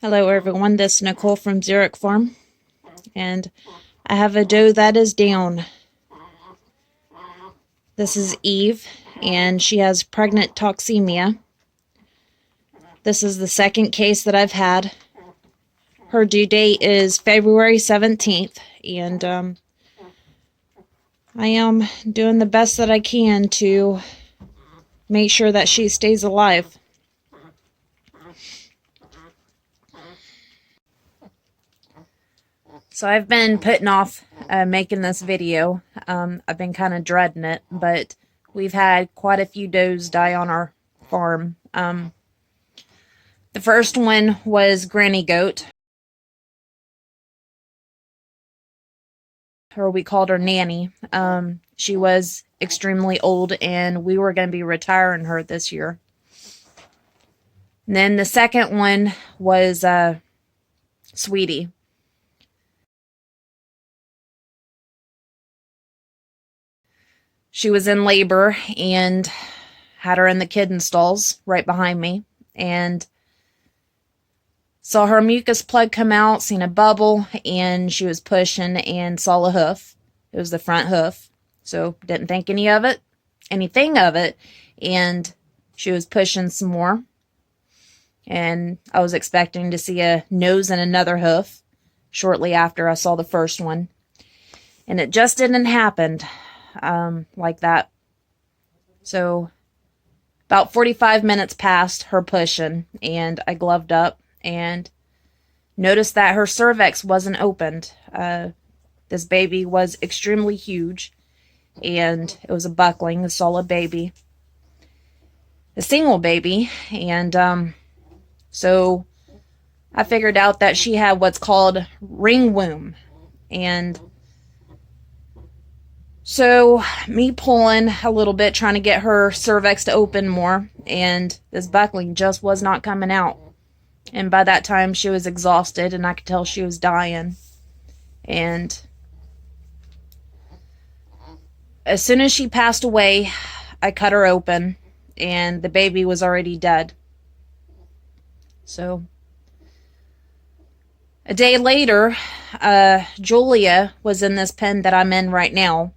Hello everyone, this is Nicole from Xeric Farm, and I have a doe that is down. This is Eve, and she has pregnant toxemia. This is the second case that I've had. Her due date is February 17th, and I am doing the best that I can to make sure that she stays alive. So I've been putting off making this video. I've been kind of dreading it, but we've had quite a few does die on our farm. The first one was Granny Goat, or we called her Nanny. She was extremely old, and we were going to be retiring her this year. And then the second one was Sweetie. She was in labor and had her in the kitten stalls right behind me, and saw her mucus plug come out, seen a bubble, and she was pushing and saw a hoof. It was the front hoof, so didn't think anything of it, and she was pushing some more, and I was expecting to see a nose and another hoof shortly after I saw the first one, and it just didn't happen like that. So about 45 minutes passed her pushing, and I gloved up and noticed that her cervix wasn't opened. This baby was extremely huge, and it was a buckling, a solid baby, a single baby, and so I figured out that she had what's called ringworm, and so me pulling a little bit, trying to get her cervix to open more, and this buckling just was not coming out. And by that time, she was exhausted, and I could tell she was dying. And as soon as she passed away, I cut her open, and the baby was already dead. So a day later, Julia was in this pen that I'm in right now,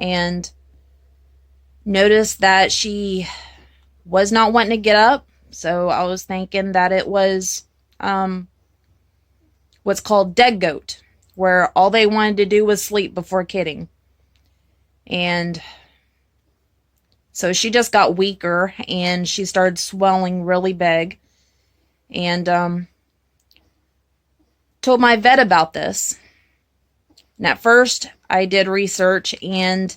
and noticed that she was not wanting to get up. So I was thinking that it was what's called dead goat, where all they wanted to do was sleep before kidding. And so she just got weaker, and she started swelling really big, and told my vet about this. And at first, I did research, and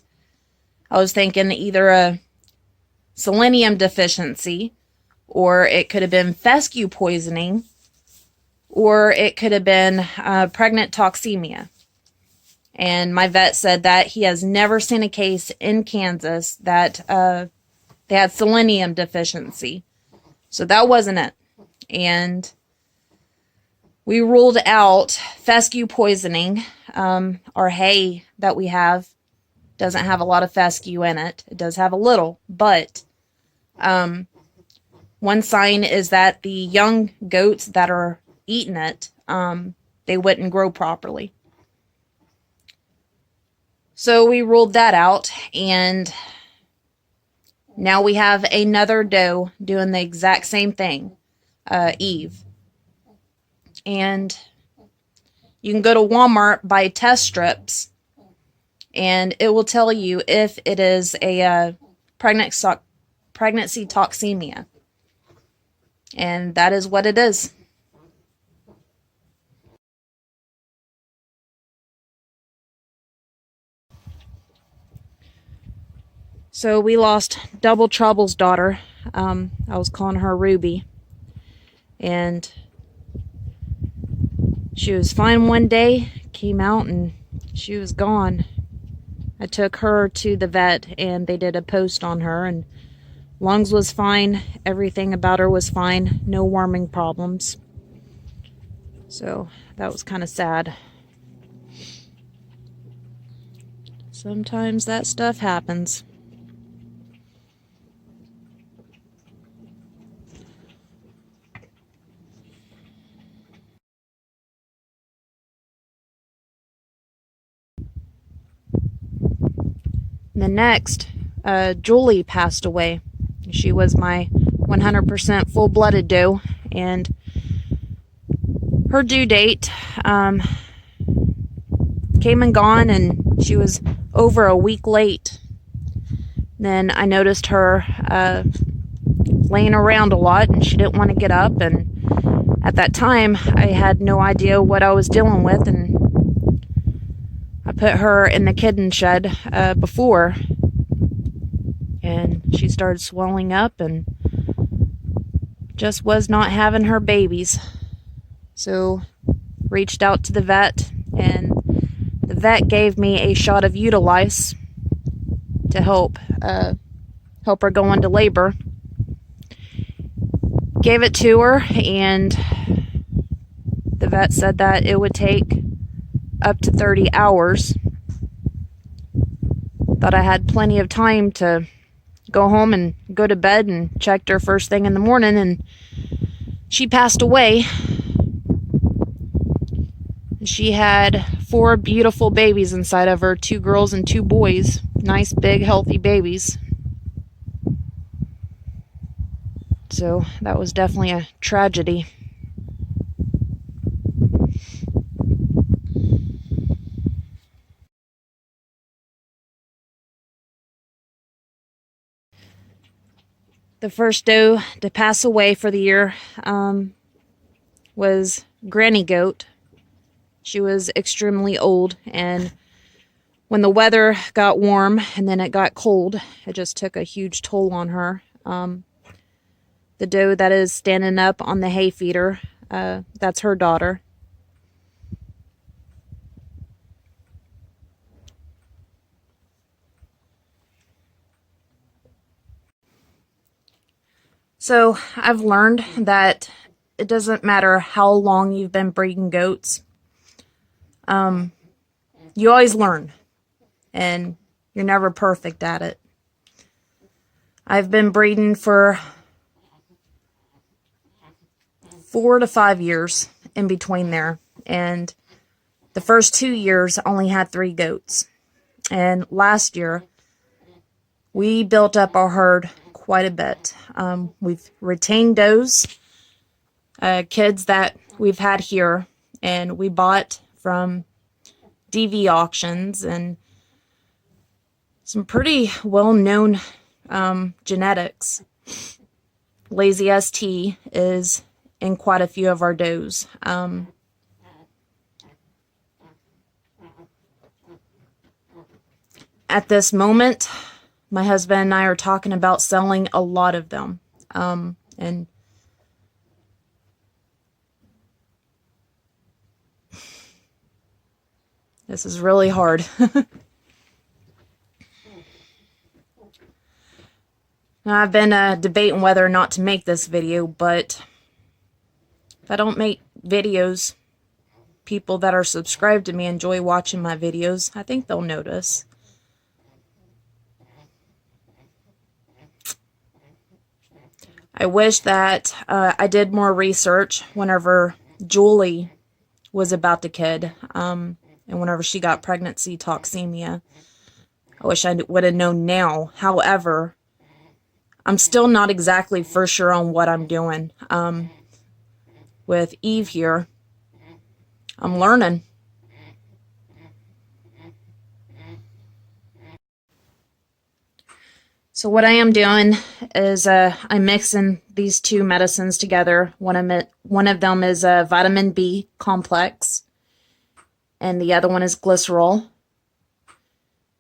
I was thinking either a selenium deficiency, or it could have been fescue poisoning, or it could have been pregnant toxemia. And my vet said that he has never seen a case in Kansas that they had selenium deficiency. So that wasn't it. And we ruled out fescue poisoning. Our hay that we have doesn't have a lot of fescue in it. It does have a little, but one sign is that the young goats that are eating it, they wouldn't grow properly. So we ruled that out, and now we have another doe doing the exact same thing, Eve. And you can go to Walmart, buy test strips, and it will tell you if it is a pregnancy toxemia. And that is what it is. So we lost Double Trouble's daughter. I was calling her Ruby. And she was fine one day, came out, and she was gone. I took her to the vet, and they did a post on her, and lungs was fine. Everything about her was fine. No warming problems. So that was kind of sad. Sometimes that stuff happens. The next, Julie passed away. She was my 100% full-blooded doe, and her due date came and gone, and she was over a week late. Then I noticed her laying around a lot, and she didn't want to get up, and at that time I had no idea what I was dealing with, and I put her in the kitten shed before, and she started swelling up and just was not having her babies. So reached out to the vet, and the vet gave me a shot of Utilice to help her go into labor. Gave it to her, and the vet said that it would take up to 30 hours. Thought I had plenty of time to go home and go to bed, and checked her first thing in the morning, and she passed away. She had 4 beautiful babies inside of her, 2 girls and 2 boys. Nice, big, healthy babies. So that was definitely a tragedy. The first doe to pass away for the year was Granny Goat. She was extremely old, and when the weather got warm and then it got cold, it just took a huge toll on her. The doe that is standing up on the hay feeder, that's her daughter. So I've learned that it doesn't matter how long you've been breeding goats. You always learn, and you're never perfect at it. I've been breeding for 4 to 5 years in between there, and the first 2 years I only had 3 goats. And last year we built up our herd quite a bit. We've retained does, kids that we've had here, and we bought from DV auctions and some pretty well-known genetics. Lazy ST is in quite a few of our does. At this moment, my husband and I are talking about selling a lot of them. And this is really hard. Now, I've been debating whether or not to make this video, but if I don't make videos, people that are subscribed to me enjoy watching my videos. I think they'll notice. I wish that I did more research whenever Julie was about to kid, and whenever she got pregnancy toxemia. I wish I would have known now. However, I'm still not exactly for sure on what I'm doing. With Eve here, I'm learning. So what I am doing is I'm mixing these 2 medicines together. One of them is a vitamin B complex, and the other one is glycerol.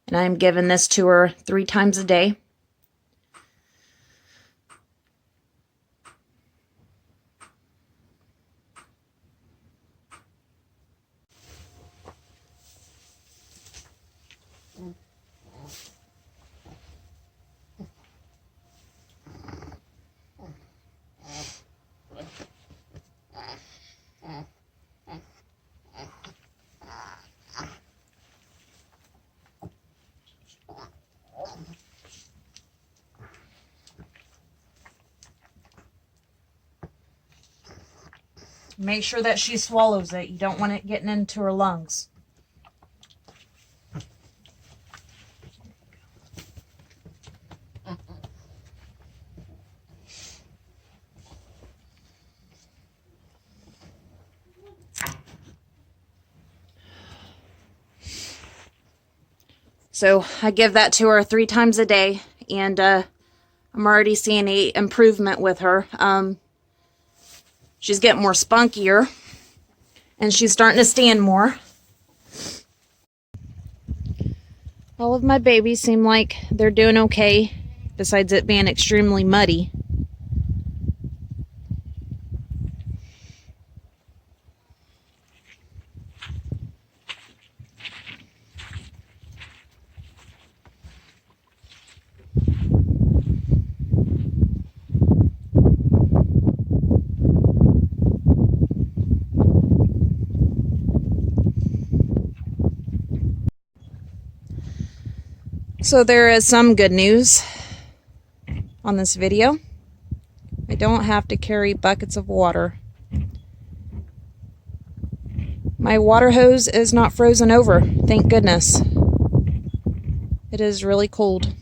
And I'm giving this to her 3 times a day. Make sure that she swallows it. You don't want it getting into her lungs. So I give that to her 3 times a day, and I'm already seeing a improvement with her. She's getting more spunkier, and she's starting to stand more. All of my babies seem like they're doing okay, besides it being extremely muddy. So there is some good news on this video. I don't have to carry buckets of water. My water hose is not frozen over, thank goodness. It is really cold.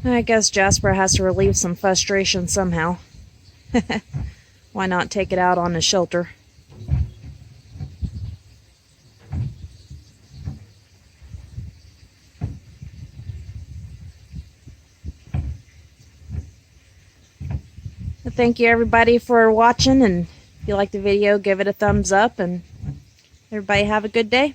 I guess Jasper has to relieve some frustration somehow. Why not take it out on the shelter? Well, thank you everybody for watching, and if you like the video, give it a thumbs up, and everybody have a good day.